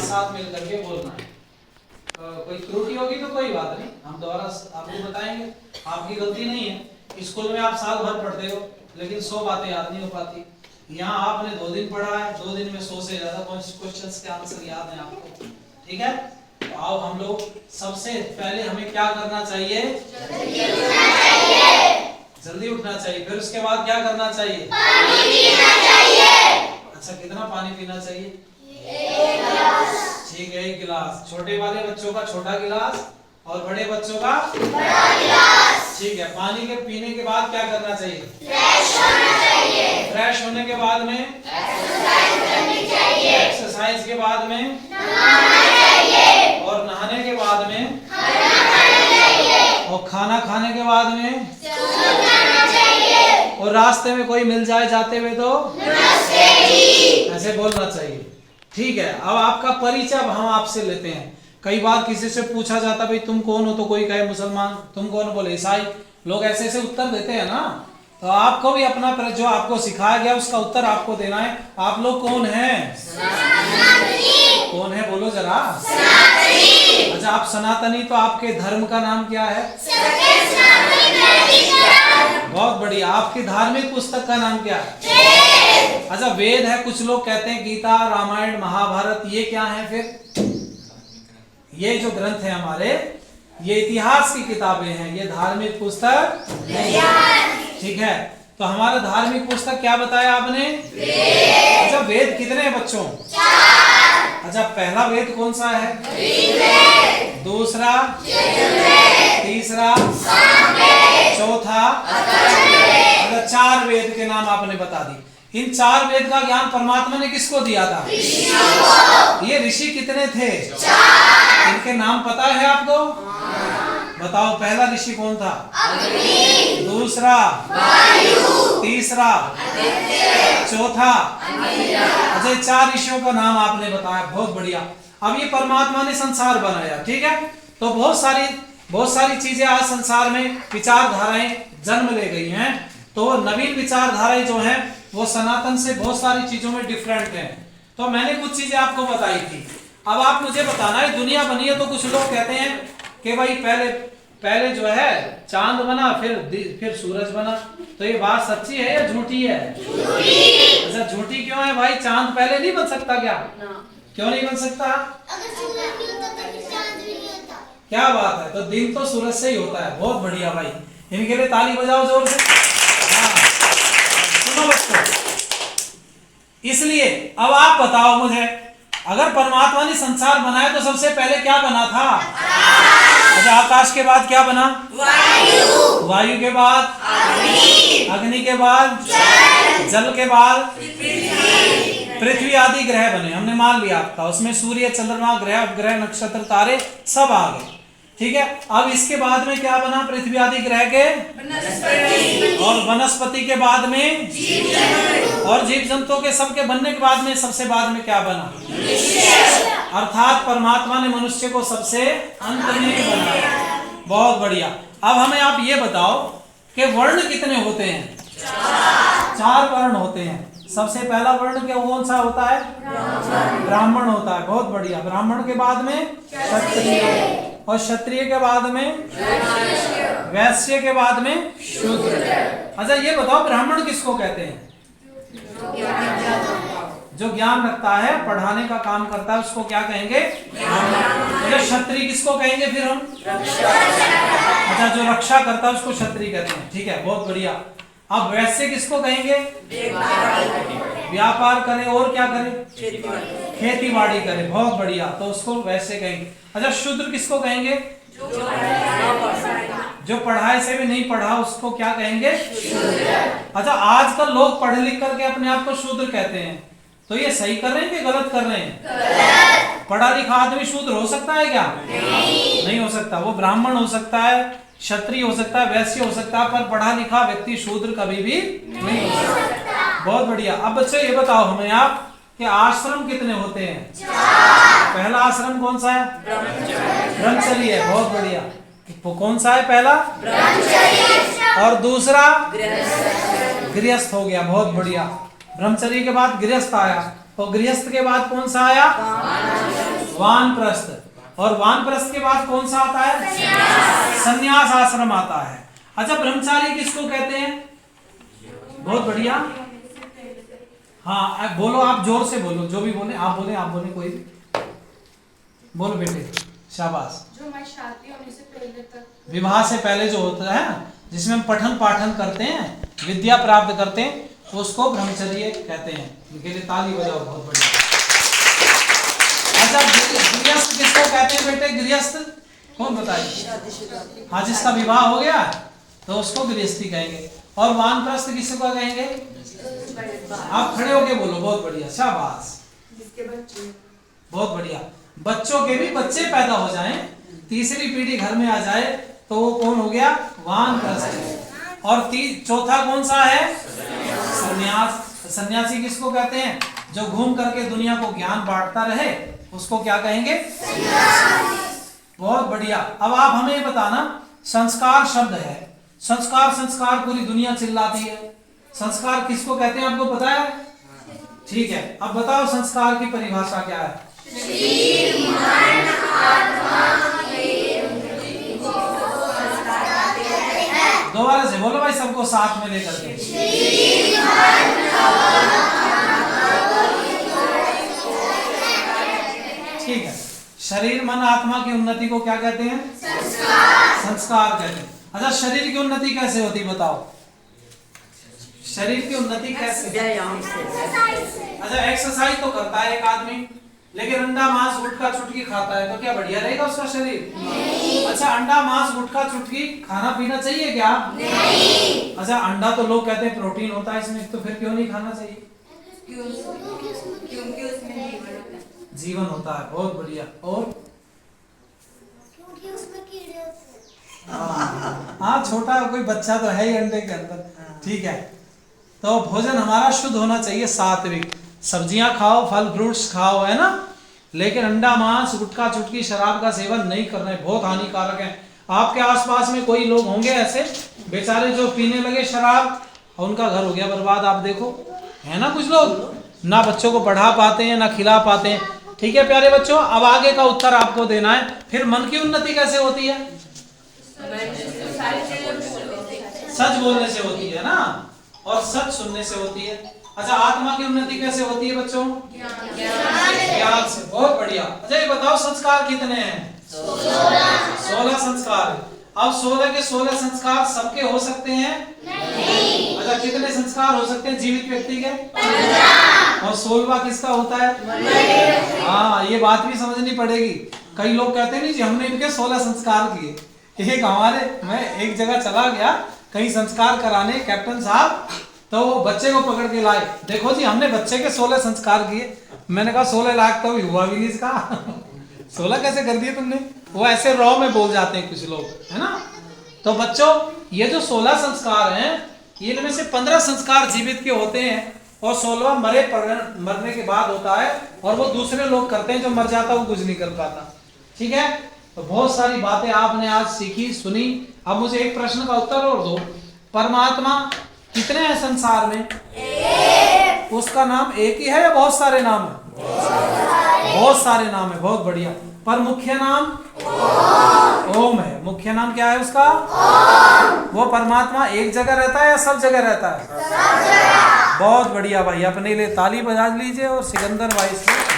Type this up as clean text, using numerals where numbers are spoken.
साथ मिल करके बोलना है। कोई त्रुटि होगी तो कोई बात नहीं, हम दोबारा आपको बताएंगे, आपकी गलती नहीं है। स्कूल में आप साल भर पढ़ते हो लेकिन 100 बातें याद नहीं हो पाती। यहाँ आपने 2 दिन पढ़ा है, 2 दिन में 100 से ज्यादा क्वेश्चंस के आंसर याद हैं आपको, ठीक है। तो आओ हम लोग सबसे पहले हमें क्या करना चाहिए, जल्दी उठना चाहिए। फिर उसके बाद क्या करना चाहिए, पानी पीना चाहिए। अच्छा, कितना पानी पीना चाहिए, 1 गिलास। ठीक है, 1 गिलास। छोटे वाले बच्चों का छोटा गिलास और बड़े बच्चों का बड़ा गिलास। ठीक है। पानी के पीने के बाद क्या करना चाहिए, फ्रेश होना चाहिए। फ्रेश होने के बाद में एक्सरसाइज करनी चाहिए। एक्सरसाइज के बाद में नहाना चाहिए। और नहाने के बाद में खाना खाना चाहिए। और खाना खाने के बाद में सो जाना चाहिए। और रास्ते में कोई मिल जाए जाते हुए तो नमस्ते जी ऐसे बोलना चाहिए, ठीक है। अब आपका परिचय हम आपसे लेते हैं। कई बार किसी से पूछा जाता भाई तुम कौन हो, तो कोई कहे मुसलमान, तुम कौन, बोले ईसाई। लोग ऐसे ऐसे उत्तर देते हैं ना, तो आपको भी अपना जो आपको सिखाया गया उसका उत्तर आपको देना है। आप लोग कौन हैं, सनातनी। कौन है बोलो जरा, सनातनी। अच्छा, आप सनातनी, तो आपके धर्म का नाम क्या है, बहुत बढ़िया। आपकी धार्मिक पुस्तक का नाम क्या है, अच्छा वेद है। कुछ लोग कहते हैं गीता, रामायण, महाभारत, ये क्या है फिर, ये जो ग्रंथ है हमारे, ये इतिहास की किताबें हैं, ये धार्मिक पुस्तक नहीं है, ठीक है। तो हमारा धार्मिक पुस्तक क्या बताया आपने, वेद। अच्छा, वेद कितने हैं बच्चों, 4। अच्छा, पहला वेद कौन सा है, ऋग्वेद। दूसरा यजुर्वेद। तीसरा सामवेद। चौथा अथर्ववेद। 4 वेद के नाम आपने बता दी। इन 4 वेद का ज्ञान परमात्मा ने किसको दिया था, ऋषियों को। ये ऋषि कितने थे, 4। इनके नाम पता है आपको, बताओ। पहला ऋषि कौन था, अग्नि। दूसरा वायु। तीसरा आदित्य। चौथा अच्छा, 4 ऋषियों का नाम आपने बताया, बहुत बढ़िया। अब ये परमात्मा ने संसार बनाया, ठीक है। तो बहुत सारी चीजें आज संसार में विचारधाराएं जन्म ले गई हैं। तो नवीन विचारधाराएं जो हैं वो सनातन से बहुत सारी चीजों में डिफरेंट हैं। तो मैंने कुछ चीजें आपको बताई थी। अब आप मुझे बताना है, दुनिया बनी है तो कुछ लोग कहते हैं कि भाई पहले जो है चांद बना, फिर सूरज बना। तो ये बात सच्ची है या झूठी है, झूठी। अच्छा, झूठी क्यों है भाई, चांद पहले नहीं बन सकता क्या, क्यों नहीं बन सकता, अगर सूरज नहीं होता तो फिर चांद भी नहीं होता। क्या बात है, तो दिन तो सूरज से ही होता है, बहुत बढ़िया भाई। इनके लिए ताली बजाओ जोर से। सुनो बच्चों, इसलिए अब आप बताओ मुझे, अगर परमात्मा ने संसार बनाया तो सबसे पहले क्या बना था, अच्छा, आकाश के बाद क्या बना, वायु। वायु के बाद अग्नि। अग्नि के बाद जल के बाद पृथ्वी आदि ग्रह बने, हमने मान लिया आपका। उसमें सूर्य, चंद्रमा, ग्रह, उपग्रह, नक्षत्र, तारे सब आ गए, ठीक है। अब इसके बाद में क्या बना, पृथ्वी आदि ग्रह के वनस्पति, और वनस्पति के बाद में जीव जंतु, और जीव जंतुओं के सबके बनने के बाद में सबसे बाद में क्या बना, अर्थात परमात्मा ने मनुष्य को सबसे अंत में बनाया, बहुत बढ़िया। अब हमें आप ये बताओ कि वर्ण कितने होते हैं, 4 वर्ण होते हैं। सबसे पहला वर्ण क्या कौन सा होता है, ब्राह्मण होता है, बहुत बढ़िया। ब्राह्मण के बाद में क्षत्रिय, और क्षत्रिय के बाद में वैश्य, के बाद में शूद्र। अच्छा, ये बताओ ब्राह्मण किसको कहते हैं, जो ज्ञान रखता है, पढ़ाने का काम करता है, उसको क्या कहेंगे, ब्राह्मण। क्षत्रिय किसको कहेंगे फिर हम, अच्छा, जो रक्षा करता है उसको क्षत्रिय कहते हैं, ठीक है, बहुत बढ़िया। अब वैश्य किसको कहेंगे, व्यापार करे और क्या करे, खेती बाड़ी करे, बहुत बढ़िया, तो उसको वैश्य कहेंगे। अच्छा, शूद्र किसको कहेंगे, जो पढ़ाई से भी नहीं पढ़ा उसको क्या कहेंगे, अच्छा, आजकल लोग पढ़े लिख करके अपने आप को शूद्र कहते हैं, तो ये सही कर रहे हैं कि गलत कर रहे हैं, पढ़ा लिखा आदमी शूद्र हो सकता है क्या, नहीं हो सकता। वो ब्राह्मण हो सकता है, क्षत्रिय हो सकता है, वैश्य हो सकता है, पर पढ़ा लिखा व्यक्ति शूद्र कभी भी नहीं हो सकता, बहुत बढ़िया। अब बच्चों ये बताओ हमें आप कि आश्रम कितने होते हैं, 4। पहला आश्रम कौन सा है, ब्रह्मचर्य है, बहुत बढ़िया। कौन सा है पहला, ब्रह्मचर्य, और दूसरा गृहस्थ हो गया, बहुत बढ़िया। ब्रह्मचर्य के बाद गृहस्थ आया, और गृहस्थ के बाद कौन सा आया, वानप्रस्थ। और वानप्रस्थ के बाद कौन सा आता है? संन्यास आश्रम आता है। अच्छा, ब्रह्मचारी किसको कहते हैं? बहुत बढ़िया। हाँ बोलो, आप जोर से बोलो, जो भी बोले आप बोले कोई भी बोलो बेटे, शाबाश। जो हमारी शादी होने से पहले तक, विवाह से पहले जो होता है, जिसमें हम पठन पाठन करते हैं, विद्या प्राप्त करते हैं, तो उसको ब्रह्मचर्य कहते हैं। इनके लिए ताली बजाओ, बहुत बढ़िया। अच्छा, गृहस्थ किसको कहते हैं बेटे? गृहस्थ कौन बताइए? हाँ, जिसका विवाह हो गया तो उसको गृहस्थी कहेंगे। और वानप्रस्थ किसको कहेंगे? आप खड़े होके बोलो, बहुत बढ़िया, शाबाश। बहुत बढ़िया। बच्चों के भी बच्चे पैदा हो जाएं, तीसरी पीढ़ी घर में आ जाए, तो वो कौन हो गया? वानप्रस्थ। और चौथा कौन सा है? सन्यास। सन्यासी किसको कहते हैं? जो घूम करके दुनिया को ज्ञान बांटता रहे, उसको क्या कहेंगे? बहुत बढ़िया। अब आप हमें बताना, संस्कार शब्द है, संस्कार संस्कार पूरी दुनिया चिल्लाती है, संस्कार किसको कहते हैं? आपको पता है? ठीक है, अब बताओ संस्कार की परिभाषा क्या है? दोबारा से बोलो भाई, सबको साथ में लेकर के। ठीक है, शरीर मन आत्मा की उन्नति को क्या कहते हैं? संस्कार कहते हैं। अच्छा, शरीर की उन्नति कैसे होती बताओ? शरीर की उन्नति कैसे? व्यायाम से। अच्छा, एक्सरसाइज तो करता है एक आदमी, लेकिन अंडा मांस गुटखा चुटकी खाता है, तो क्या बढ़िया रहेगा उसका शरीर? नहीं। अच्छा, अंडा मांस गुटखा चुटकी खाना पीना चाहिए क्या? नहीं। अच्छा, अंडा तो लोग कहते हैं प्रोटीन होता है इसमें, तो फिर क्यों नहीं खाना चाहिए? क्योंकि उसमें जीवन होता है। बहुत बढ़िया। और क्योंकि उसमें कीड़े होते हैं। हाँ, छोटा कोई बच्चा तो है ही अंडे के अंदर। ठीक है, तो भोजन हमारा शुद्ध होना चाहिए, सात्विक। सब्जियां खाओ, फल फ्रूट्स खाओ, है ना, लेकिन अंडा मांस गुटखा चुटकी शराब का सेवन नहीं करना है, बहुत हानिकारक है। आपके आसपास में कोई लोग होंगे ऐसे बेचारे जो पीने लगे शराब और उनका घर हो गया बर्बाद। आप देखो, है ना, कुछ लोग ना बच्चों को पढ़ा पाते हैं ना खिला पाते हैं। ठीक है प्यारे बच्चों, अब आगे का उत्तर आपको देना है। फिर मन की उन्नति कैसे होती है? सच बोलने से होती है ना, और सच सुनने से होती है। अच्छा, आत्मा की उन्नति कैसे होती है बच्चों? ज्ञान से। बहुत बढ़िया। अच्छा, ये बताओ संस्कार कितने हैं? 16 संस्कार। अब 16 के 16 संस्कार सबके हो सकते हैं? नहीं। अच्छा, कितने संस्कार हो सकते हैं जीवित व्यक्ति के? 15। और 16वां किसका होता है? हाँ, ये बात भी समझनी पड़ेगी। कई लोग कहते नहीं जी हमने इनके 16 संस्कार किए। एक हमारे, मैं एक जगह चला गया कहीं संस्कार कराने, कैप्टन साहब, तो वो बच्चे को पकड़ के लाए, देखो जी हमने बच्चे के 16 संस्कार किए। मैंने कहा 16 लाख तो हुआ भी नहीं इसका 16 कैसे कर दिए तुमने? वो ऐसे रॉ में बोल जाते हैं कुछ लोग, है ना। तो बच्चों, ये जो 16 संस्कार हैं, इनमें से 15 संस्कार जीवित के होते हैं और 16वां मरने के बाद होता है, और वो दूसरे लोग करते हैं, जो मर जाता वो कुछ नहीं कर पाता। ठीक है, तो बहुत सारी बातें आपने आज सीखी सुनी। अब मुझे एक प्रश्न का उत्तर और दो, परमात्मा कितने हैं संसार में? एक। उसका नाम एक ही है या बहुत सारे नाम है? बहुत सारे नाम है। बहुत बढ़िया। पर मुख्य नाम ओम है। मुख्य नाम क्या है उसका? ओम। वो परमात्मा एक जगह रहता है या सब जगह रहता है? सब जगह। बहुत बढ़िया भाई, अपने लिए ताली बजा लीजिए और सिकंदर भाई से